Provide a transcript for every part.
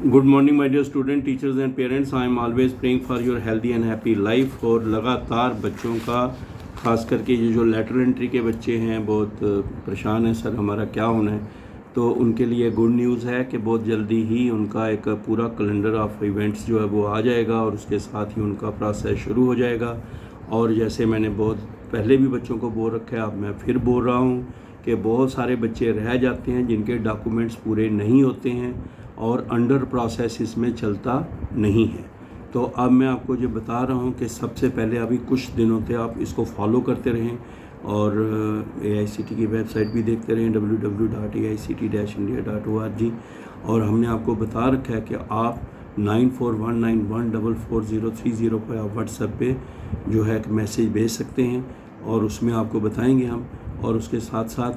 Good morning my dear student, teachers and parents. I am always praying for your healthy and happy life. और लगातार बच्चों का, खास करके ये जो लेटरल एंट्री के बच्चे हैं, बहुत परेशान हैं सर हमारा क्या होना है। तो उनके लिए गुड न्यूज़ है कि बहुत जल्दी ही उनका एक पूरा कैलेंडर ऑफ इवेंट्स जो है वो आ जाएगा और उसके साथ ही उनका प्रोसेस शुरू हो जाएगा। और जैसे मैंने बहुत पहले भी बच्चों को बोल रखा है, अब मैं फिर बोल रहा हूँ कि बहुत सारे बच्चे रह जाते हैं जिनके डॉक्यूमेंट्स पूरे नहीं होते हैं और अंडर प्रोसेस इसमें चलता नहीं है। तो अब मैं आपको जो बता रहा हूँ कि सबसे पहले अभी कुछ दिनों से आप इसको फॉलो करते रहें और AICT की वेबसाइट भी देखते रहें www.aict-india.org। और हमने आपको बता रखा है कि आप 9419144030 पर आप व्हाट्सएप पे जो है एक मैसेज भेज सकते हैं और उसमें आपको बताएंगे हम। और उसके साथ साथ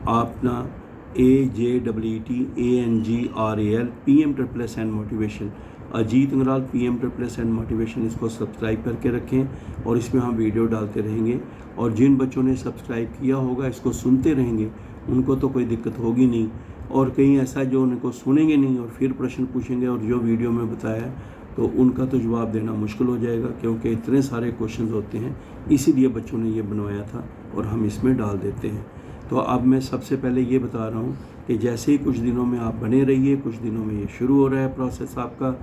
आप ना AJEETANGRAL PM++ motivation, Ajeet Angral PM++ motivation, इसको सब्सक्राइब करके रखें और इसमें हम वीडियो डालते रहेंगे। और जिन बच्चों ने सब्सक्राइब किया होगा इसको सुनते रहेंगे, उनको तो कोई दिक्कत होगी नहीं। और कहीं ऐसा जो उनको सुनेंगे नहीं और फिर प्रश्न पूछेंगे और जो वीडियो में बताया तो उनका तो जवाब देना मुश्किल हो जाएगा, क्योंकि इतने सारे क्वेश्चंस होते हैं। इसीलिए बच्चों ने ये बनवाया था और हम इसमें डाल देते हैं। तो अब मैं सबसे पहले ये बता रहा हूँ कि जैसे ही कुछ दिनों में आप बने रहिए, कुछ दिनों में ये शुरू हो रहा है प्रोसेस आपका।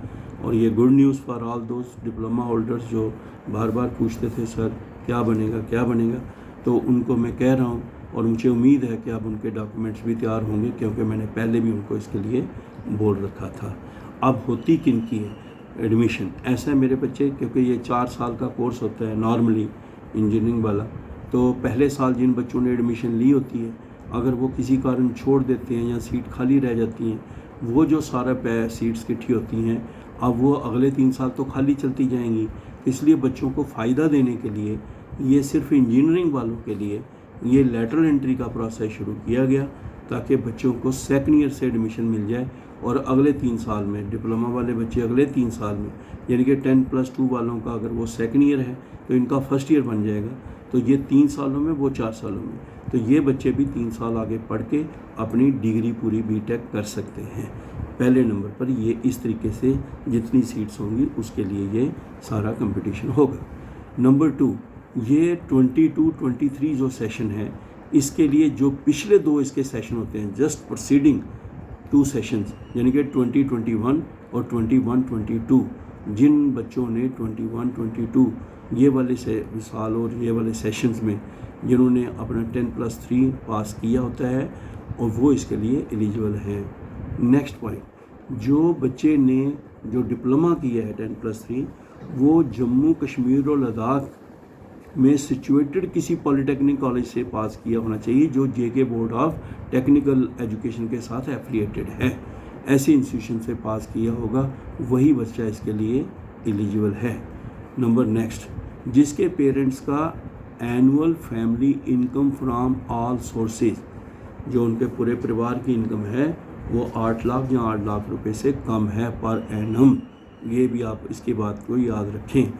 और ये गुड न्यूज़ फॉर ऑल दोस्त डिप्लोमा होल्डर्स जो बार बार पूछते थे सर क्या बनेगा क्या बनेगा, तो उनको मैं कह रहा हूँ और मुझे उम्मीद है कि अब उनके डॉक्यूमेंट्स भी तैयार होंगे, क्योंकि मैंने पहले भी उनको इसके लिए बोल रखा था। अब होती किन की है एडमिशन, ऐसा है मेरे बच्चे, क्योंकि ये 4 साल का कोर्स होता है नॉर्मली इंजीनियरिंग वाला। तो पहले साल जिन बच्चों ने एडमिशन ली होती है, अगर वो किसी कारण छोड़ देते हैं या सीट खाली रह जाती हैं, वो जो सारा सीट्स इकट्ठी होती हैं, अब वो अगले 3 साल तो खाली चलती जाएंगी। इसलिए बच्चों को फ़ायदा देने के लिए ये सिर्फ इंजीनियरिंग वालों के लिए ये लेटरल एंट्री का प्रोसेस शुरू किया गया, ताकि बच्चों को सेकंड ईयर से एडमिशन मिल जाए और अगले 3 साल में डिप्लोमा वाले बच्चे अगले 3 साल में, यानी कि 10+2 वालों का अगर वो सेकंड ईयर है तो इनका फर्स्ट ईयर बन जाएगा। तो ये 3 सालों में, वो 4 सालों में, तो ये बच्चे भी 3 साल आगे पढ़ के अपनी डिग्री पूरी BTech कर सकते हैं। पहले नंबर पर ये इस तरीके से जितनी सीट्स होंगी उसके लिए ये सारा कंपटीशन होगा। नंबर 2, ये 22-23 जो सेशन है, इसके लिए जो पिछले 2 इसके सेशन होते हैं, जस्ट प्रोसीडिंग 2 सेशंस, यानी कि 2021 और 21-22, जिन बच्चों ने 21-22 ये वाले साल और ये वाले सेशंस में जिन्होंने अपना 10+3 पास किया होता है और वो इसके लिए एलिजिबल हैं। नेक्स्ट पॉइंट, जो बच्चे ने जो डिप्लोमा किया है 10+3, वो जम्मू कश्मीर और लद्दाख में सिचुएटेड किसी पॉलिटेक्निक कॉलेज से पास किया होना चाहिए जो JK board of technical education के साथ एफिलिएटेड है। ऐसे इंस्टीट्यूशन से पास किया होगा वही बच्चा इसके लिए एलिजिबल है। नंबर नेक्स्ट, जिसके पेरेंट्स का annual family income from all sources, जो उनके पूरे परिवार की इनकम है वो 8 लाख या 8 लाख रुपए से कम है पर एनम। ये भी आप इसकी बात को याद रखें।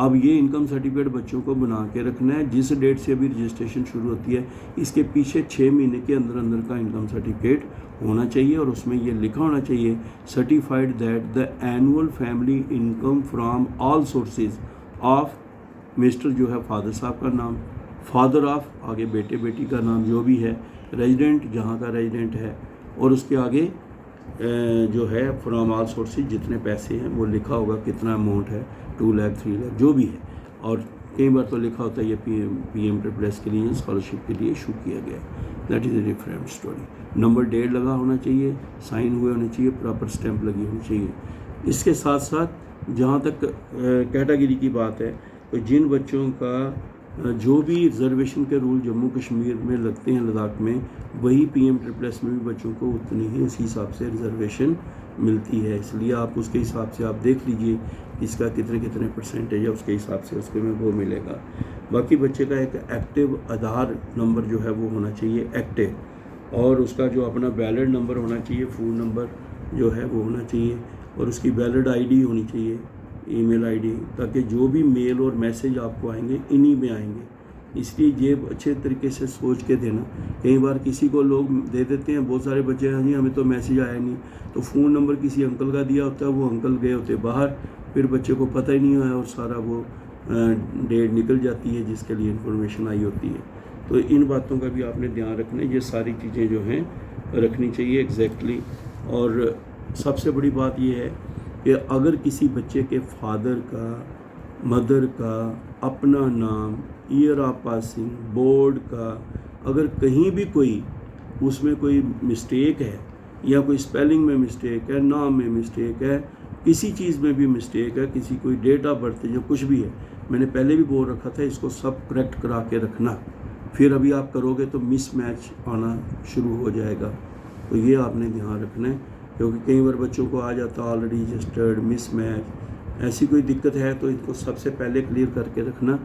अब ये इनकम सर्टिफिकेट बच्चों को बना के रखना है। जिस डेट से अभी रजिस्ट्रेशन शुरू होती है, इसके पीछे 6 महीने के अंदर अंदर का इनकम सर्टिफिकेट होना चाहिए और उसमें ये लिखा होना चाहिए certified that the annual family income from all sources of mister, जो है फादर साहब का नाम, फादर ऑफ आगे बेटे बेटी का नाम जो भी है, रेजिडेंट जहाँ का रेजिडेंट है, और उसके आगे जो है फ्रॉम ऑल सोर्सेज जितने पैसे हैं वो लिखा होगा, कितना अमाउंट है, 2 लाख 3 लाख जो भी है। और कई बार तो लिखा होता है ये PM++ के लिए, स्कॉलरशिप के लिए इशू किया गया। That is a different story. Number date लगा होना चाहिए, साइन हुए होने चाहिए, प्रॉपर स्टैंप लगी होनी चाहिए। इसके साथ साथ जहाँ तक कैटेगरी की बात है, तो जिन बच्चों का जो भी रिजर्वेशन के रूल जम्मू कश्मीर में लगते हैं लद्दाख में, वही PM++ में भी बच्चों को उतनी ही उसी हिसाब से रिजर्वेशन मिलती है। इसलिए आप उसके हिसाब से आप देख लीजिए इसका कितने परसेंटेज है, उसके हिसाब से उसके में वो मिलेगा। बाकी बच्चे का एक एक्टिव आधार नंबर जो है वो होना चाहिए एक्टिव, और उसका जो अपना वैलिड नंबर होना चाहिए, फ़ोन नंबर जो है वो होना चाहिए, और उसकी वैलिड ID होनी चाहिए, ईमेल ID, ताकि जो भी मेल और मैसेज आपको आएंगे इन्हीं में आएंगे। इसलिए ये अच्छे तरीके से सोच के देना। कई बार किसी को लोग दे देते हैं, बहुत सारे बच्चे हैं जी हमें तो मैसेज आया नहीं, तो फ़ोन नंबर किसी अंकल का दिया होता है, वो अंकल गए होते बाहर, फिर बच्चे को पता ही नहीं हुआ और सारा वो डेट निकल जाती है जिसके लिए इन्फॉर्मेशन आई होती है। तो इन बातों का भी आपने ध्यान रखना है, ये सारी चीज़ें जो हैं रखनी चाहिए एग्जैक्टली। और सबसे बड़ी बात ये है कि अगर किसी बच्चे के फादर का, मदर का अपना नाम, ईयर ऑफ पासिंग, बोर्ड का, अगर कहीं भी कोई उसमें कोई मिस्टेक है या कोई स्पेलिंग में मिस्टेक है, नाम में मिस्टेक है, किसी चीज़ में भी मिस्टेक है, किसी कोई डेट ऑफ बर्थ जो कुछ भी है, मैंने पहले भी बोल रखा था इसको सब करेक्ट करा के रखना। फिर अभी आप करोगे तो मिसमैच आना शुरू हो जाएगा। तो ये आपने ध्यान रखना है, क्योंकि कई बार बच्चों को आ जाता ऑलरेडी रजिस्टर्ड मिसमैच, ऐसी कोई दिक्कत है तो इनको सबसे पहले क्लियर करके रखना,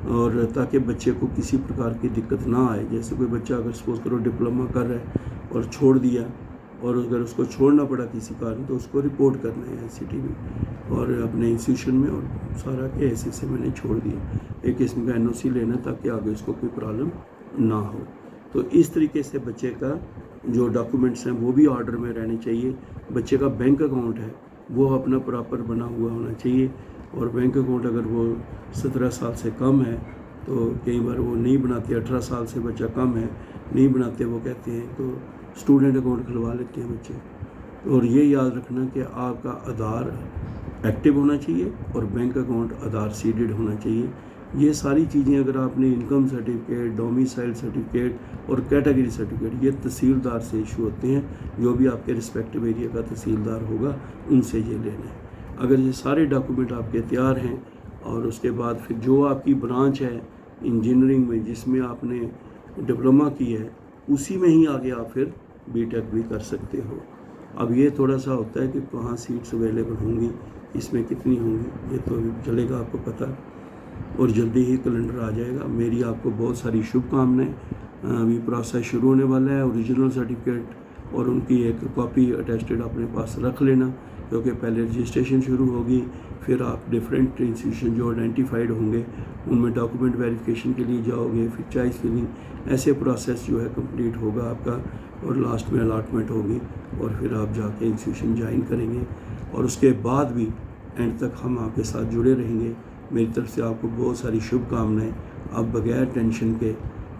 और ताकि बच्चे को किसी प्रकार की दिक्कत ना आए। जैसे कोई बच्चा अगर सपोज करो डिप्लोमा कर रहा है और छोड़ दिया, और अगर उसको छोड़ना पड़ा किसी कारण, तो उसको रिपोर्ट करना है ICT में और अपने इंस्टीट्यूशन में, और सारा के ऐसे मैंने छोड़ दिया, एक किस्म का NOC लेना ताकि आगे उसको कोई प्रॉब्लम ना हो। तो इस तरीके से बच्चे का जो डॉक्यूमेंट्स हैं वो भी ऑर्डर में रहने चाहिए। बच्चे का बैंक अकाउंट है वो अपना प्रॉपर बना हुआ होना चाहिए, और बैंक अकाउंट अगर वो 17 साल से कम है तो कई बार वो नहीं बनाते, 18 साल से बच्चा कम है नहीं बनाते, वो कहते हैं तो स्टूडेंट अकाउंट खुलवा लेते हैं बच्चे। और ये याद रखना कि आपका आधार एक्टिव होना चाहिए और बैंक अकाउंट आधार सीडेड होना चाहिए। ये सारी चीज़ें अगर आपने इनकम सर्टिफिकेट, डोमिसाइल सर्टिफिकेट और कैटेगरी सर्टिफिकेट, ये तहसीलदार से इशू होते हैं, जो भी आपके रिस्पेक्टिव एरिया का तहसीलदार होगा उनसे ये लेना है। अगर ये सारे डॉक्यूमेंट आपके तैयार हैं, और उसके बाद फिर जो आपकी ब्रांच है इंजीनियरिंग में जिसमें आपने डिप्लोमा की है, उसी में ही आगे आप फिर BTech भी कर सकते हो। अब ये थोड़ा सा होता है कि कहाँ सीट्स अवेलेबल होंगी, इसमें कितनी होंगी, ये तो अभी चलेगा आपको पता, और जल्दी ही कैलेंडर आ जाएगा। मेरी आपको बहुत सारी शुभकामनाएं। अभी प्रोसेस शुरू होने वाला है। ओरिजिनल सर्टिफिकेट और उनकी एक कॉपी अटेस्टेड अपने पास रख लेना, क्योंकि पहले रजिस्ट्रेशन शुरू होगी, फिर आप डिफरेंट इंस्टीट्यूशन जो आइडेंटिफाइड होंगे उनमें डॉक्यूमेंट वेरिफिकेशन के लिए जाओगे, फिर चॉइस फिलिंग, ऐसे प्रोसेस जो है कंप्लीट होगा आपका, और लास्ट में अलॉटमेंट होगी, और फिर आप जाके इंस्टीट्यूशन ज्वाइन करेंगे। और उसके बाद भी एंड तक हम आपके साथ जुड़े रहेंगे। मेरी तरफ से आपको बहुत सारी शुभकामनाएं। आप बगैर टेंशन के,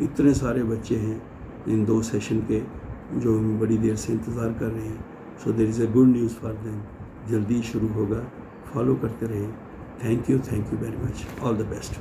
इतने सारे बच्चे हैं इन 2 सेशन के जो बड़ी देर से इंतज़ार कर रहे हैं, so there is a good news for them. जल्दी शुरू होगा, फॉलो करते रहें। Thank you very much, all the best.